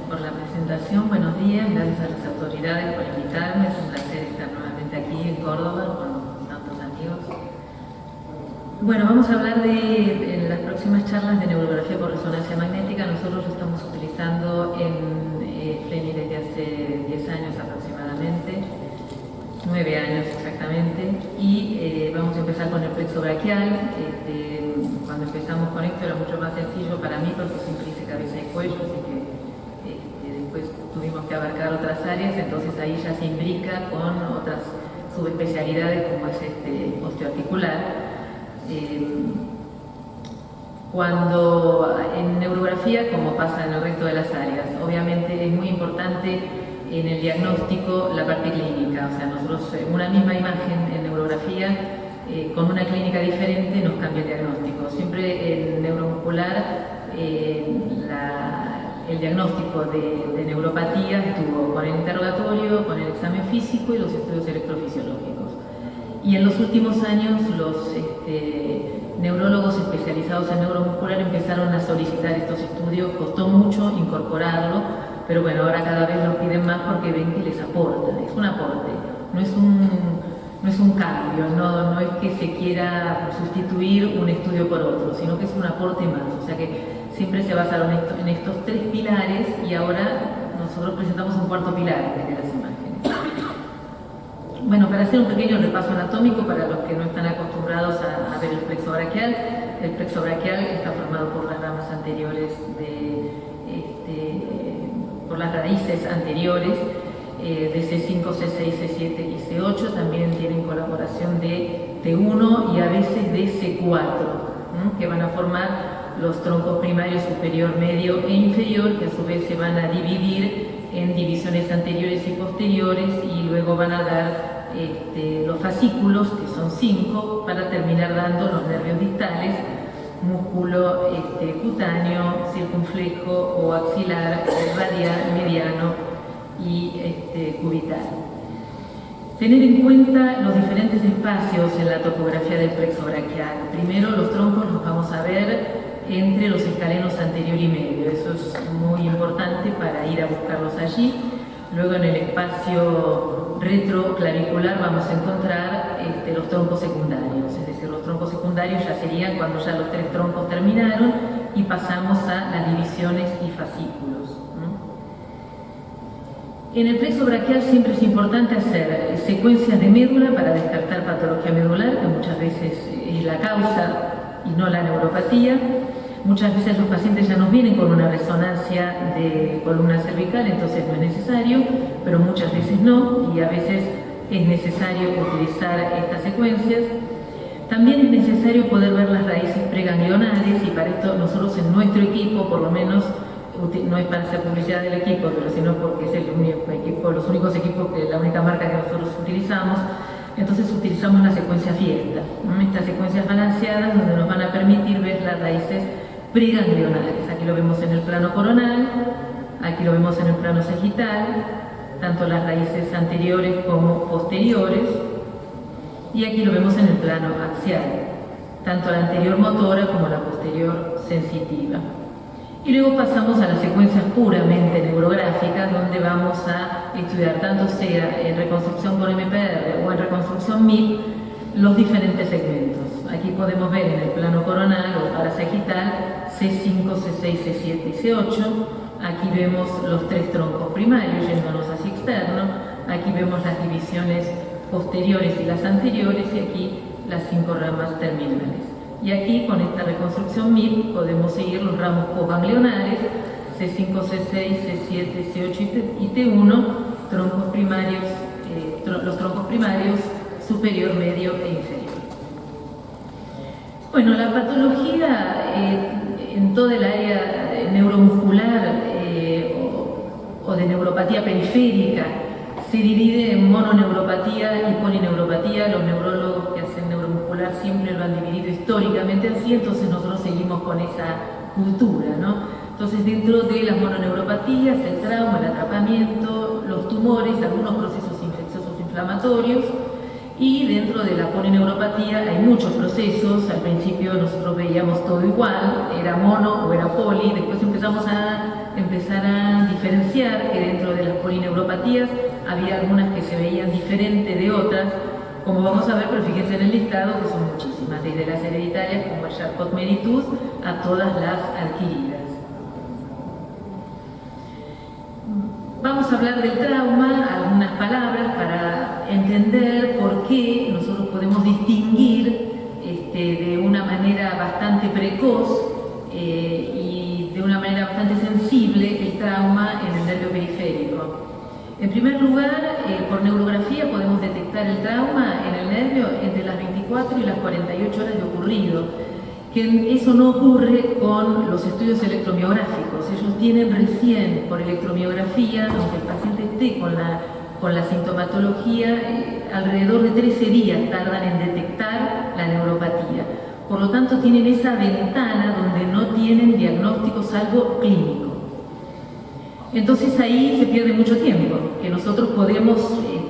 por la presentación. Buenos días, gracias a las autoridades por invitarme. Es un placer estar nuevamente aquí en Córdoba con tantos amigos. Bueno, vamos a hablar en las próximas charlas de neurografía por resonancia magnética. Nosotros lo estamos utilizando en FLENI desde hace 10 años aproximadamente, 9 años exactamente, y vamos a empezar con el plexo braquial. Cuando empezamos con esto era mucho más sencillo para mí porque siempre hice cabeza y cuello, así que después tuvimos que abarcar otras áreas, entonces ahí ya se imbrica con otras subespecialidades como es osteoarticular. Cuando en neurografía, como pasa en el resto de las áreas, obviamente es muy importante en el diagnóstico la parte clínica. O sea, nosotros una misma imagen en neurografía con una clínica diferente nos cambia el diagnóstico. Siempre en neuromuscular el diagnóstico de neuropatía estuvo con el interrogatorio, con el examen físico y los estudios electrofisiológicos. Y en los últimos años los neurólogos especializados en neuromuscular empezaron a solicitar estos estudios. Costó mucho incorporarlo, pero bueno, ahora cada vez lo piden más porque ven que les aporta, es un aporte, no es un cambio, no es que se quiera sustituir un estudio por otro, sino que es un aporte más. O sea que siempre se basaron en estos tres pilares y ahora nosotros presentamos un cuarto pilar de las imágenes. Bueno, para hacer un pequeño repaso anatómico para los que no están acostumbrados a ver el plexo braquial está formado por las ramas anteriores por las raíces anteriores de C5, C6, C7 y C8. También tienen colaboración de T1 y a veces de C4, que van a formar los troncos primarios superior, medio e inferior, que a su vez se van a dividir en divisiones anteriores y posteriores, y luego van a dar los fascículos, que son 5, para terminar dando los nervios distales: músculo cutáneo, circunflejo o axilar, radial, mediano y cubital. Tener en cuenta los diferentes espacios en la topografía del plexo braquial. Primero, los troncos los vamos a ver entre los escalenos anterior y medio. Eso es muy importante para ir a buscarlos allí. Luego, en el espacio retroclavicular vamos a encontrar los troncos secundarios, es decir, los troncos secundarios ya serían cuando ya los 3 troncos terminaron y pasamos a las divisiones y fascículos. En el plexo braquial siempre es importante hacer secuencias de médula para descartar patología medular, que muchas veces es la causa y no la neuropatía. Muchas veces los pacientes ya nos vienen con una resonancia de columna cervical, entonces no es necesario, pero muchas veces no, y a veces es necesario utilizar estas secuencias. También es necesario poder ver las raíces preganglionares, y para esto nosotros en nuestro equipo, por lo menos, no es para hacer publicidad del equipo, pero sino porque es el único equipo, los únicos equipos, la única marca que nosotros utilizamos. Entonces utilizamos la secuencia Fiesta, estas secuencias balanceadas donde nos van a permitir ver las raíces preganglionares. Aquí lo vemos en el plano coronal, aquí lo vemos en el plano sagital, tanto las raíces anteriores como posteriores, y aquí lo vemos en el plano axial, tanto la anterior motora como la posterior sensitiva. Y luego pasamos a las secuencias puramente neurográficas, donde vamos a estudiar, tanto sea en reconstrucción con MPR o en reconstrucción MIP, los diferentes segmentos. Aquí podemos ver en el plano coronal o parasagital C5, C6, C7 y C8. Aquí vemos los 3 troncos primarios yéndonos hacia externo. Aquí vemos las divisiones posteriores y las anteriores, y aquí las 5 ramas terminales. Y aquí, con esta reconstrucción MIP, podemos seguir los ramos postganglionares, C5, C6, C7, C8 y T1, troncos primarios, los troncos primarios superior, medio e inferior. Bueno, la patología en toda el área neuromuscular o de neuropatía periférica se divide en mononeuropatía y polineuropatía. Los neurólogos que hacen neuromuscular siempre lo han dividido históricamente así, entonces nosotros seguimos con esa cultura, ¿no? Entonces, dentro de las mononeuropatías, el trauma, el atrapamiento, los tumores, algunos procesos infecciosos inflamatorios, y dentro de la polineuropatía hay muchos procesos. Al principio nosotros veíamos todo igual, era mono o era poli, después empezamos a diferenciar diferenciar que dentro de las polineuropatías había algunas que se veían diferentes de otras, como vamos a ver, pero fíjense en el listado que son muchísimas, desde las hereditarias como el Charcot-Meritus a todas las adquiridas. Vamos a hablar del trauma, algunas palabras para entender por qué nosotros podemos distinguir de una manera bastante precoz y de una manera bastante sensible el trauma en el nervio periférico. En primer lugar, por neurografía podemos detectar el trauma en el nervio entre las 24 y las 48 horas de ocurrido, que eso no ocurre con los estudios electromiográficos. Ellos tienen recién por electromiografía, aunque el paciente esté con la sintomatología, alrededor de 13 días tardan en detectar la neuropatía. Por lo tanto, tienen esa ventana donde no tienen diagnóstico salvo clínico. Entonces ahí se pierde mucho tiempo, que nosotros podemos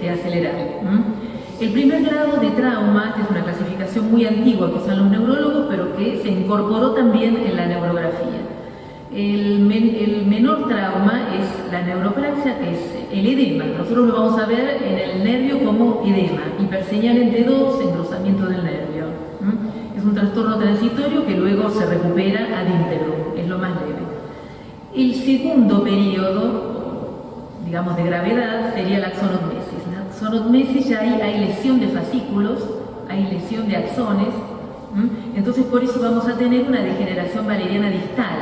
acelerar. El primer grado de trauma, esta es una clasificación muy antigua que usan los neurólogos, pero que se incorporó también en la neurografía. El menor trauma es la neuropraxia, que es el edema. Nosotros lo vamos a ver en el nervio como edema, hiperseñal en T2, engrosamiento del nervio. Es un trastorno transitorio que luego se recupera ad integrum, es lo más leve. El segundo periodo, digamos, de gravedad sería la axonotmesis. La axonotmesis ya hay lesión de fascículos, hay lesión de axones, entonces por eso vamos a tener una degeneración valeriana distal.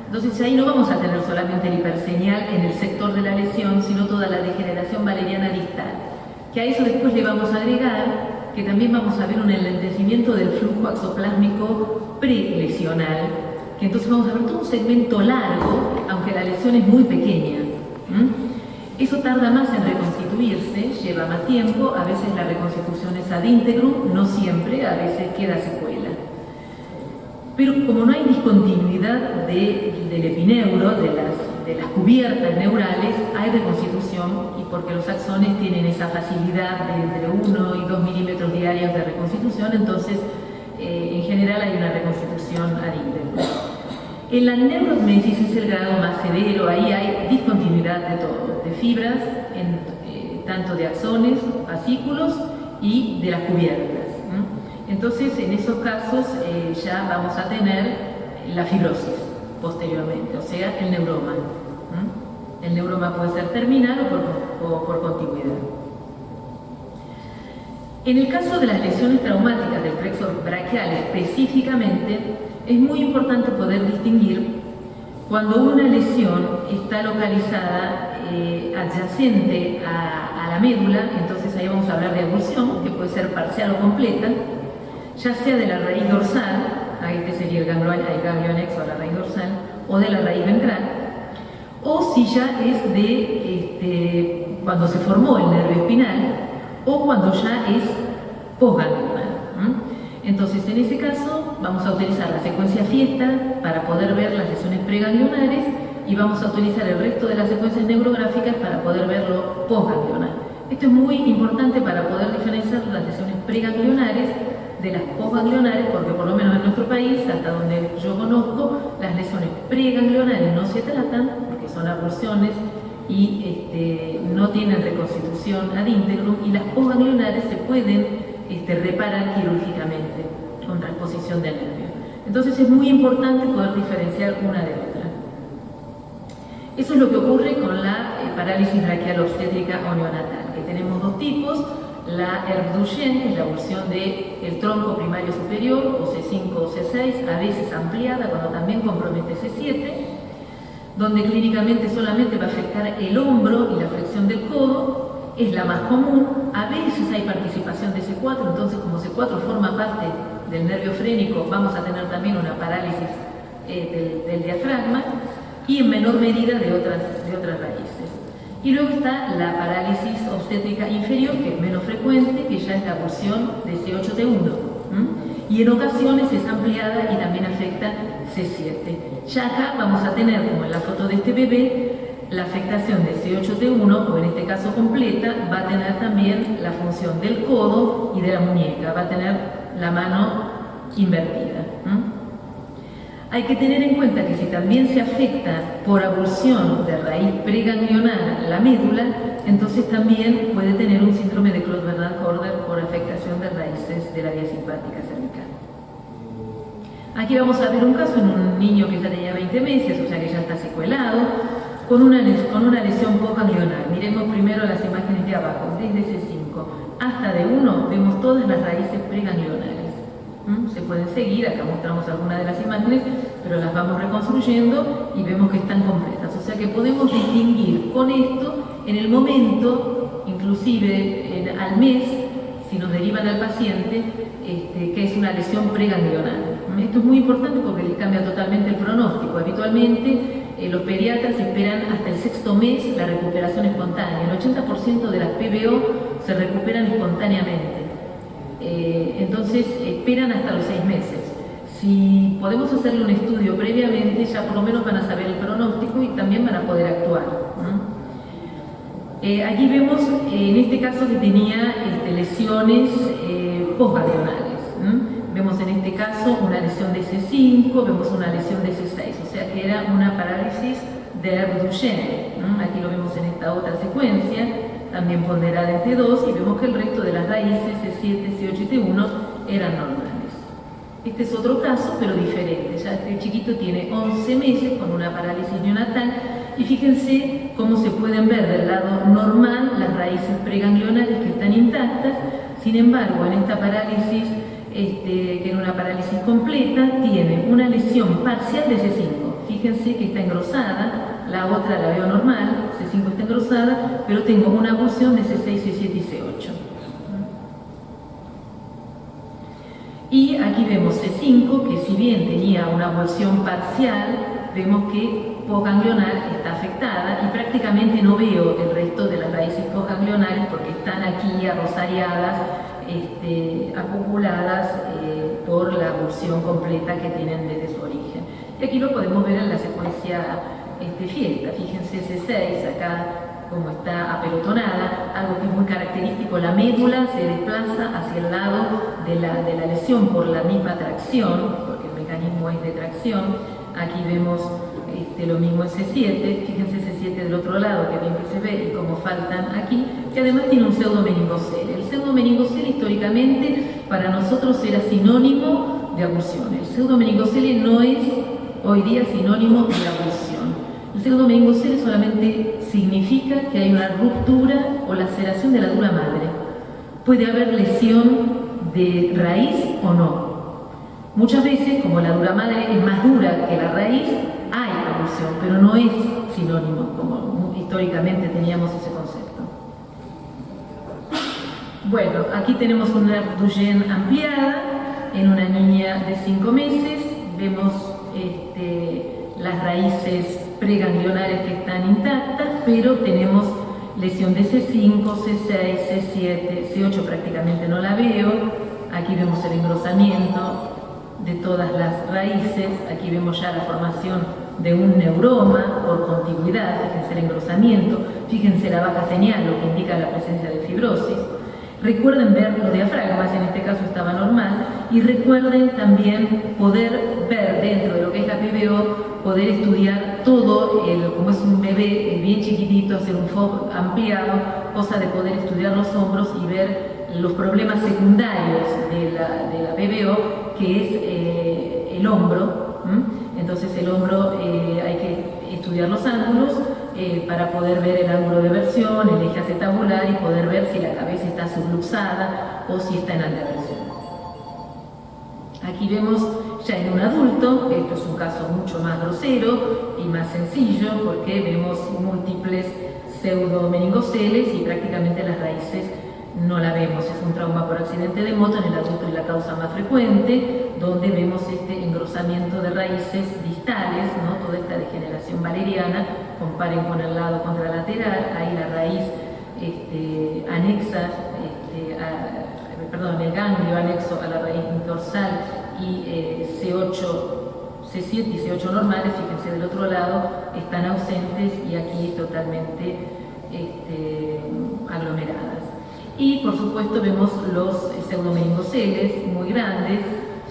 Entonces ahí no vamos a tener solamente el hiperseñal en el sector de la lesión, sino toda la degeneración valeriana distal. Que a eso después le vamos a agregar que también vamos a ver un enlentecimiento del flujo axoplásmico prelesional, que entonces vamos a ver todo un segmento largo, aunque la lesión es muy pequeña. Eso tarda más en reconstituirse, lleva más tiempo, a veces la reconstitución es ad integrum, no siempre, a veces queda secuela. Pero como no hay discontinuidad del epineuro, de las cubiertas neurales, hay reconstitución, y porque los axones tienen esa facilidad de entre 1 y 2 milímetros diarios de reconstitución, entonces en general hay una reconstitución ad integrum. En la neurotmesis es el grado más severo, ahí hay discontinuidad de todo, de fibras, tanto de axones, fascículos y de las cubiertas. Entonces, en esos casos ya vamos a tener la fibrosis posteriormente, o sea, el neuroma. El neuroma puede ser terminal o por continuidad. En el caso de las lesiones traumáticas del plexo braquial específicamente, es muy importante poder distinguir cuando una lesión está localizada adyacente a la médula, entonces ahí vamos a hablar de avulsión, que puede ser parcial o completa, ya sea de la raíz dorsal, ahí este sería el ganglio anexo a la raíz dorsal, o de la raíz ventral, o si ya es de cuando se formó el nervio espinal, o cuando ya es posganglionar. Entonces, en ese caso, vamos a utilizar la secuencia fiesta para poder ver las lesiones preganglionares y vamos a utilizar el resto de las secuencias neurográficas para poder ver lo posganglionar. Esto es muy importante para poder diferenciar las lesiones preganglionares de las posganglionares, porque por lo menos en nuestro país, hasta donde yo conozco, las lesiones preganglionares no se tratan porque son avulsiones y no tienen reconstitución ad integrum, y las posganglionares se pueden reparar quirúrgicamente con transposición del nervio. Entonces es muy importante poder diferenciar una de otra. Eso es lo que ocurre con la parálisis braquial obstétrica o neonatal, que tenemos dos tipos: la ERG Duchenne, que es la avulsión del tronco primario superior, o C5 o C6, a veces ampliada cuando también compromete C7, donde clínicamente solamente va a afectar el hombro y la flexión del codo. Es la más común, a veces hay participación de C4, entonces como C4 forma parte del nervio frénico, vamos a tener también una parálisis del diafragma, y en menor medida de otras raíces. Y luego está la parálisis obstétrica inferior, que es menos frecuente, que ya es la avulsión de C8T1, y en ocasiones es ampliada y también afecta C7. Ya acá vamos a tener, como en la foto de este bebé, la afectación de C8T1, o en este caso completa, va a tener también la función del codo y de la muñeca, va a tener la mano invertida. Hay que tener en cuenta que si también se afecta por abulsión de raíz preganglionar la médula, entonces también puede tener un síndrome de Claude-Bernard-Horder por afectación de raíces de la vía simpática cervical. Aquí vamos a ver un caso en un niño que ya tenía 20 meses, o sea que ya está secuelado, con una lesión post-ganglionar. Miremos primero las imágenes de abajo, desde C5 hasta D1 vemos todas las raíces preganglionares. Se pueden seguir, acá mostramos algunas de las imágenes, pero las vamos reconstruyendo y vemos que están completas. O sea que podemos distinguir con esto en el momento, inclusive al mes, si nos derivan al paciente, que es una lesión preganglionar. Esto es muy importante porque les cambia totalmente el pronóstico. Habitualmente los pediatras esperan hasta el 6º mes la recuperación espontánea. El 80% de las PBO se recuperan espontáneamente. Entonces esperan hasta los 6 meses. Si podemos hacerle un estudio previamente, ya por lo menos van a saber el pronóstico y también van a poder actuar. Aquí vemos en este caso que tenía lesiones postganglionales. Vemos en este caso una lesión de C5, vemos una lesión de C6, o sea que era una parálisis de Duchenne. Aquí lo vemos en esta otra secuencia, también ponderada en T2, y vemos que el resto de las raíces C7, C8 y T1 eran normales. Este es otro caso, pero diferente. Ya este chiquito tiene 11 meses con una parálisis neonatal, y fíjense cómo se pueden ver del lado normal las raíces preganglionares que están intactas. Sin embargo, en esta parálisis, que era una parálisis completa, tiene una lesión parcial de C5. Fíjense que está engrosada, la otra la veo normal, C5 está engrosada, pero tengo una abulsión de C6, C7 y C8. Y aquí vemos C5, que si bien tenía una abulsión parcial, vemos que postganglionar está afectada y prácticamente no veo el resto de las raíces postganglionares porque están aquí arrosariadas, acumuladas por la abulsión completa que tienen desde su origen. Y aquí lo podemos ver en la secuencia fiesta. Fíjense C6 acá como está apelotonada, algo que es muy característico, la médula se desplaza hacia el lado de la lesión por la misma tracción, porque el mecanismo es de tracción. Aquí vemos lo mismo en C7, fíjense C7 del otro lado, que bien que se ve, y como faltan aquí, que además tiene un pseudomeningocele. El pseudomeningocele históricamente para nosotros era sinónimo de abulsión. El pseudomeningocele no es hoy día sinónimo de abulsión. El pseudomeningocele solamente significa que hay una ruptura o laceración de la dura madre. Puede haber lesión de raíz o no. Muchas veces, como la dura madre es más dura que la raíz, hay abulsión, pero no es sinónimo, como históricamente teníamos ese concepto. Bueno, aquí tenemos una Duchenne ampliada en una niña de 5 meses. Vemos las raíces preganglionares que están intactas, pero tenemos lesión de C5, C6, C7, C8 prácticamente no la veo. Aquí vemos el engrosamiento de todas las raíces. Aquí vemos ya la formación de un neuroma por contigüidad. Fíjense el engrosamiento, fíjense la baja señal, lo que indica la presencia de fibrosis. Recuerden ver los diafragmas, en este caso estaba normal, y recuerden también poder ver dentro de lo que es la PBO, poder estudiar todo, como es un bebé bien chiquitito, hacer un FOB ampliado, cosa de poder estudiar los hombros y ver los problemas secundarios de la PBO, que es el hombro. Entonces el hombro hay que estudiar los ángulos para poder ver el ángulo de versión, el eje acetabular, y poder ver si la cabeza está subluxada o si está en anteversión. Aquí vemos ya en un adulto, esto es un caso mucho más grosero y más sencillo porque vemos múltiples pseudomenigoceles y prácticamente las raíces no la vemos. Es un trauma por accidente de moto, en el adulto es la causa más frecuente, donde vemos este engrosamiento de raíces distales, ¿no? Toda esta degeneración valeriana. Comparen con el lado contralateral, ahí la raíz anexa, el ganglio anexo a la raíz dorsal y C7 y C8 normales, fíjense del otro lado, están ausentes y aquí totalmente aglomeradas. Y por supuesto vemos los pseudomenigoceles muy grandes,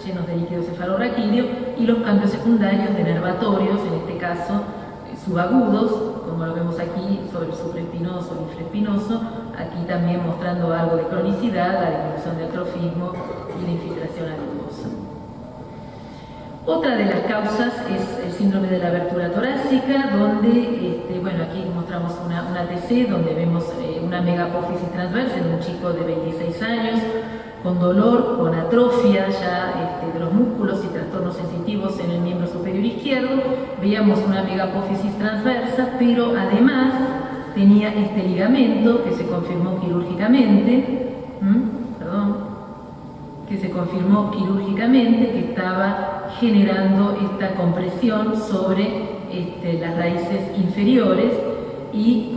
llenos de líquido cefalorraquídeo, y los cambios secundarios denervatorios, en este caso subagudos, como lo vemos aquí sobre el supraespinoso o infraespinoso, aquí también mostrando algo de cronicidad, la disminución del atrofismo y la infiltración adiposa. Otra de las causas es el síndrome de la abertura torácica, donde, bueno, aquí mostramos una TC donde vemos una megapófisis transversa en un chico de 26 años, con dolor, con atrofia ya de los músculos y trastornos sensitivos en el miembro superior izquierdo. Veíamos una megapófisis transversa, pero además tenía este ligamento que se confirmó quirúrgicamente, que estaba generando esta compresión sobre las raíces inferiores, y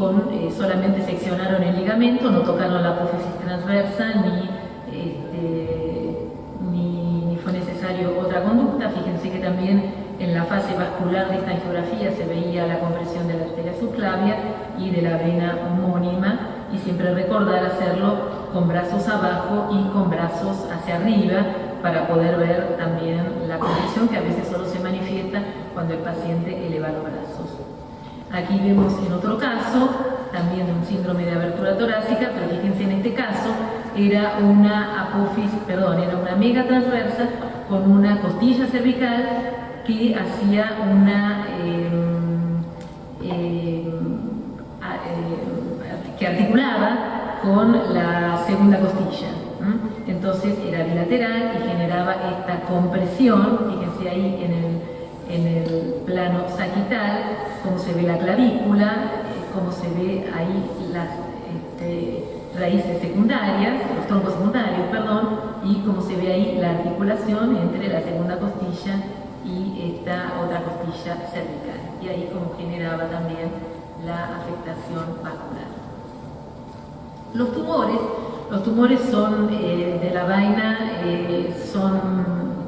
solamente seccionaron el ligamento, no tocaron la apófisis transversa ni fue necesario otra conducta. Fíjense que también en la fase vascular de esta angiografía se veía la compresión de la arteria subclavia y de la vena homónima, y siempre recordar hacerlo con brazos abajo y con brazos hacia arriba para poder ver también la compresión, que a veces solo se manifiesta cuando el paciente eleva los brazos. Aquí vemos en otro caso también un síndrome de abertura torácica, pero fíjense, en este caso era una mega transversa con una costilla cervical que hacía que articulaba con la segunda costilla. Entonces era bilateral y generaba esta compresión. Fíjense ahí en el plano sagital cómo se ve la clavícula, cómo se ve ahí las raíces secundarias, los troncos secundarios, y cómo se ve ahí la articulación entre la segunda costilla y esta otra costilla cervical, y ahí como generaba también la afectación vascular. Los tumores son de la vaina,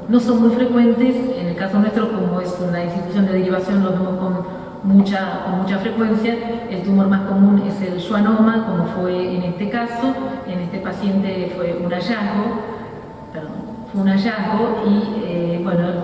no son muy frecuentes. En el caso nuestro, como es una institución de derivación, los vemos con mucha frecuencia. El tumor más común es el schwannoma, como fue en este caso. En este paciente fue un hallazgo, y bueno, el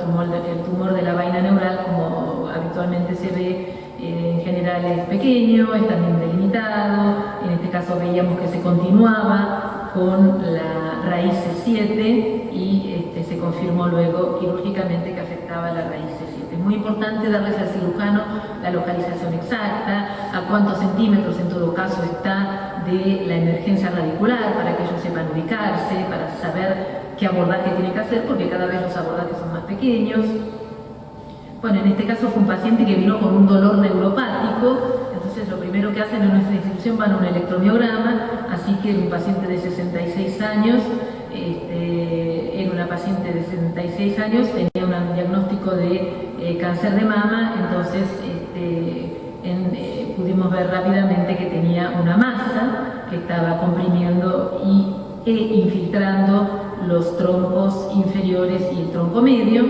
tumor de la vaina neural, como habitualmente se ve, en general es pequeño, es también delimitado. En este caso veíamos que se continuaba con la raíz C7 y se confirmó luego quirúrgicamente que afectaba la raíz C7. Es muy importante darles al cirujano la localización exacta, a cuántos centímetros en todo caso está de la emergencia radicular, para que ellos sepan ubicarse, para saber qué abordaje tiene que hacer, porque cada vez los abordajes son más pequeños. Bueno, en este caso fue un paciente que vino con un dolor neuropático. Entonces lo primero que hacen en nuestra institución van a un electromiograma, así que un paciente de 66 años, era una paciente de 66 años, tenía un diagnóstico de cáncer de mama. Entonces pudimos ver rápidamente que tenía una masa que estaba comprimiendo e infiltrando los troncos inferiores y el tronco medio.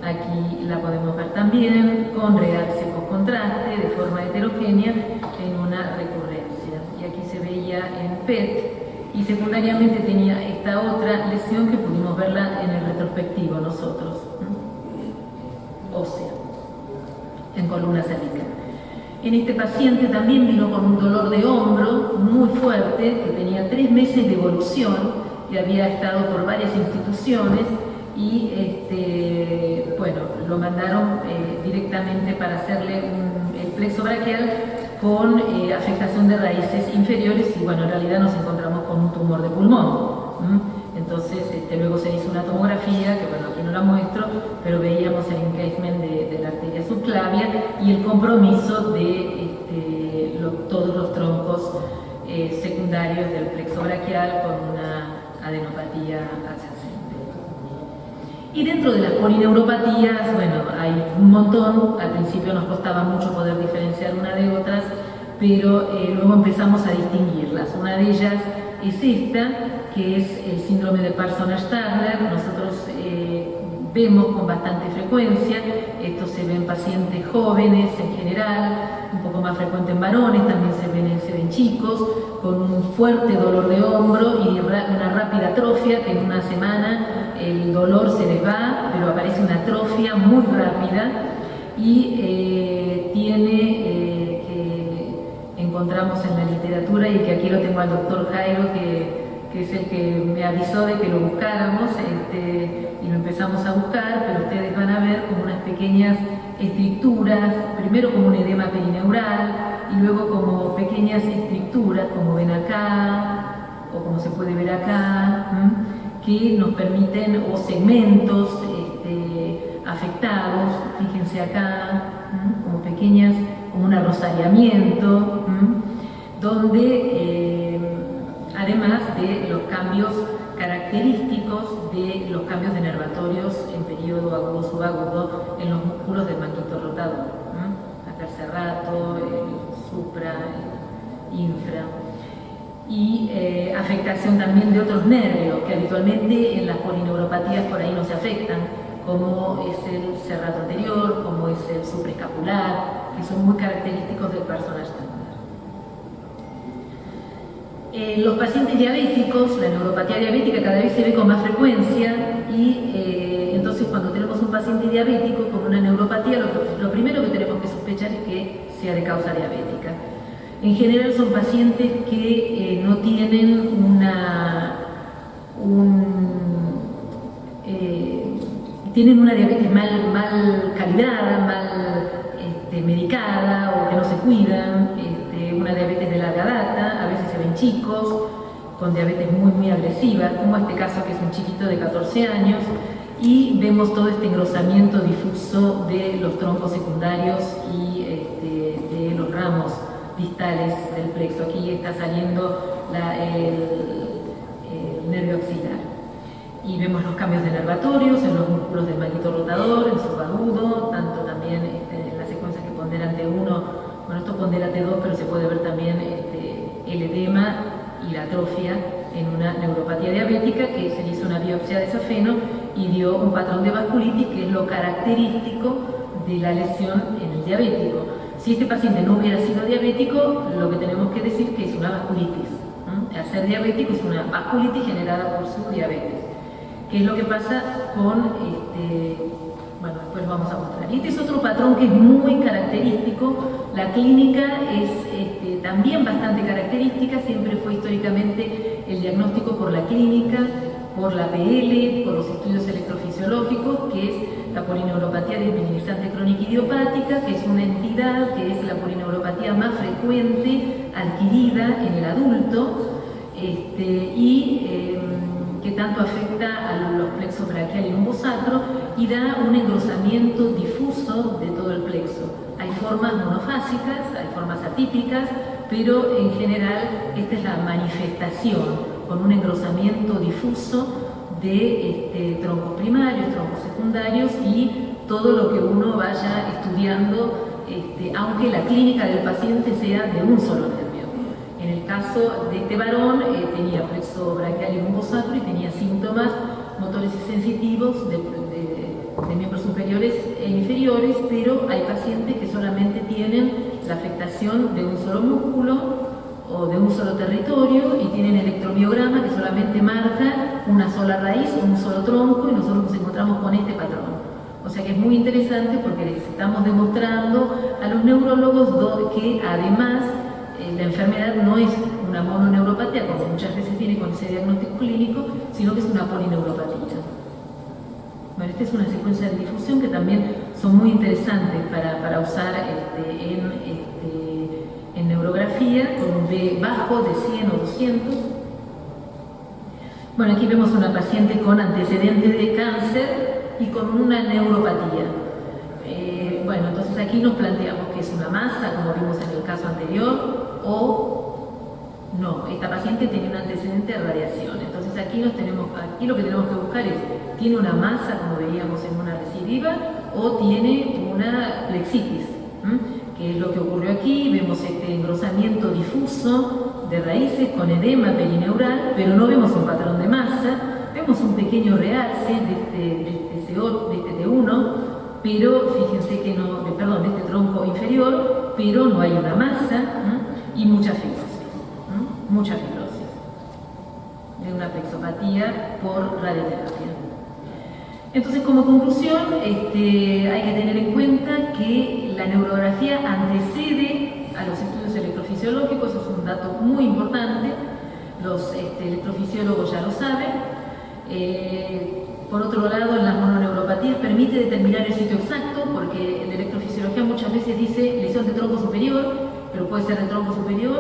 Aquí la podemos ver también con realce post-contraste de forma heterogénea en una recurrencia. Y aquí se veía en PET, y secundariamente tenía esta otra lesión que pudimos verla en el retrospectivo nosotros, ósea, en columna cervical. En este paciente también vino con un dolor de hombro muy fuerte, que tenía 3 meses de evolución, que había estado por varias instituciones, y bueno, lo mandaron directamente para hacerle el plexo braquial con afectación de raíces inferiores, y bueno, en realidad nos encontramos con un tumor de pulmón. Entonces luego se hizo una tomografía, que bueno, aquí no la muestro, pero veíamos el encasement de la arteria subclavia y el compromiso de todos los troncos secundarios del plexo braquial con una adenopatía adyacente. Y dentro de las polineuropatías, bueno, hay un montón. Al principio nos costaba mucho poder diferenciar una de otras, pero luego empezamos a distinguirlas. Una de ellas es esta, que es el síndrome de Parsonage-Turner. Nosotros vemos con bastante frecuencia, esto se ve en pacientes jóvenes en general, un poco más frecuente en varones, también se ven chicos, con un fuerte dolor de hombro y una rápida atrofia, que en una semana el dolor se les va, pero aparece una atrofia muy rápida y que encontramos en la literatura, y que aquí lo tengo al doctor Jairo, que es el que me avisó de que lo buscáramos, y lo empezamos a buscar, pero ustedes van a ver como unas pequeñas estructuras, primero como un edema perineural y luego como pequeñas estructuras, como ven acá o como se puede ver acá, que nos permiten, o segmentos afectados, fíjense acá, como pequeñas, como un arrosariamiento, donde además de los cambios característicos de los cambios denervatorios en periodo agudo subagudo en los músculos del manguito rotador, acá el serrato, el supra, el infra, y afectación también de otros nervios que habitualmente en las polineuropatías por ahí no se afectan, como es el serrato anterior, como es el supraescapular, que son muy característicos del personaje estándar. Los pacientes diabéticos, la neuropatía diabética cada vez se ve con más frecuencia, y entonces cuando tenemos un paciente diabético con una neuropatía, lo primero que tenemos que sospechar es que sea de causa diabética. En general son pacientes que no tienen tienen una diabetes mal calibrada, mal medicada, o que no se cuidan, una diabetes de larga data. A veces se ven chicos con diabetes muy agresiva, como este caso, que es un chiquito de 14 años, y vemos todo este engrosamiento difuso de los troncos secundarios y de los ramos distales del plexo. Aquí está saliendo el nervio axilar. Y vemos los cambios denervatorios en los músculos del manguito rotador, en subagudo, tanto también en la secuencia que ponderante 1, bueno, esto ponderante 2, pero se puede ver también el edema y la atrofia en una neuropatía diabética, que se le hizo una biopsia de safeno y dio un patrón de vasculitis, que es lo característico de la lesión en el diabético. Si este paciente no hubiera sido diabético, lo que tenemos que decir que es una vasculitis. Al ser diabético es una vasculitis generada por su diabetes. ¿Qué es lo que pasa con bueno, después lo vamos a mostrar. Y este es otro patrón que es muy característico. La clínica es también bastante característica. Siempre fue históricamente el diagnóstico por la clínica, por la PL, por los estudios electrofisiológicos, que es la polineuropatía desmineralizante crónica idiopática, que es una entidad que es la polineuropatía más frecuente adquirida en el adulto, que tanto afecta a los plexos braquial y lumbosacro, y da un engrosamiento difuso de todo el plexo. Hay formas monofásicas, hay formas atípicas, pero en general esta es la manifestación, con un engrosamiento difuso de troncos primarios, troncos secundarios y todo lo que uno vaya estudiando, aunque la clínica del paciente sea de un solo nervio. En el caso de este varón tenía plexo braquial y lumbosacro y tenía síntomas motores y sensitivos de miembros superiores e inferiores, pero hay pacientes que solamente tienen la afectación de un solo músculo o de un solo territorio y tienen electromiograma que solamente marca una sola raíz o un solo tronco, y nosotros nos encontramos con este patrón. O sea que es muy interesante, porque les estamos demostrando a los neurólogos que además la enfermedad no es una mononeuropatía, como muchas veces tiene con ese diagnóstico clínico, sino que es una polineuropatía. Bueno, esta es una secuencia de difusión que también son muy interesantes para usar en neurografía, con un B bajo de 100 o 200. Bueno, aquí vemos una paciente con antecedentes de cáncer y con una neuropatía. Bueno, entonces aquí nos planteamos que es una masa, como vimos en el caso anterior, o no, esta paciente tiene un antecedente de radiación. Entonces aquí lo que tenemos que buscar es, ¿tiene una masa, como veíamos en una recidiva, o tiene una plexitis? Que es lo que ocurrió aquí. Vemos este engrosamiento difuso de raíces con edema perineural, pero no vemos un patrón de masa. Vemos un pequeño realce de este T1, pero fíjense que no, de este tronco inferior, pero no hay una masa, y mucha fibrosis de una plexopatía por radioterapia. Entonces, como conclusión, hay que tener en cuenta que la neurografía antecede a los estudios electrofisiológicos, eso es un dato muy importante, los electrofisiólogos ya lo saben. Por otro lado, en las mononeuropatías permite determinar el sitio exacto, porque en la electrofisiología muchas veces dice lesión de tronco superior, pero puede ser de tronco superior,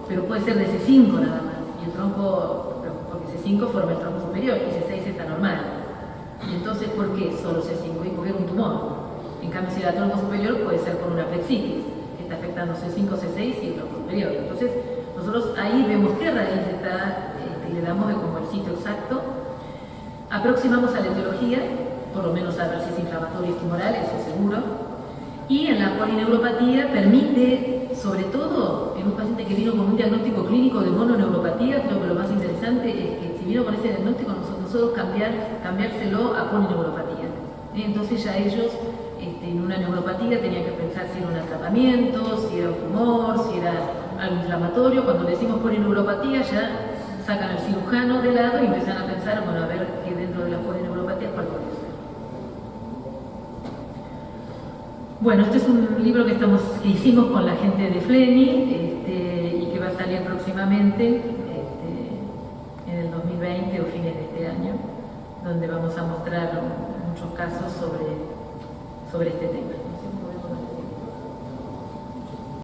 pero puede ser de C5 nada más, y el tronco, porque C5 forma el tronco superior y C6 está normal. Y entonces, ¿por qué solo C5? Y porque es un tumor. En cambio, si era tronco superior, puede ser por una plexitis, que está afectando C5, C6 y el tronco superior. Entonces, nosotros ahí vemos qué raíz está, le damos como el sitio exacto. Aproximamos a la etiología, por lo menos a ver si es inflamatorio y tumoral, eso seguro. Y en la polineuropatía permite, sobre todo en un paciente que vino con un diagnóstico clínico de mononeuropatía, creo que lo más interesante es que si vino con ese diagnóstico, nosotros cambiárselo a polineuropatía. Entonces ya ellos en una neuropatía tenían que pensar si era un atrapamiento, si era un tumor, si era algo inflamatorio. Cuando le decimos polineuropatía ya sacan al cirujano de lado y empiezan a pensar, bueno, a ver que dentro de la polineuropatía cuál puede ser. Bueno, este es un libro que hicimos con la gente de FLENI y que va a salir próximamente en el 2020 o fines de este año, donde vamos a mostrar muchos casos sobre este tema.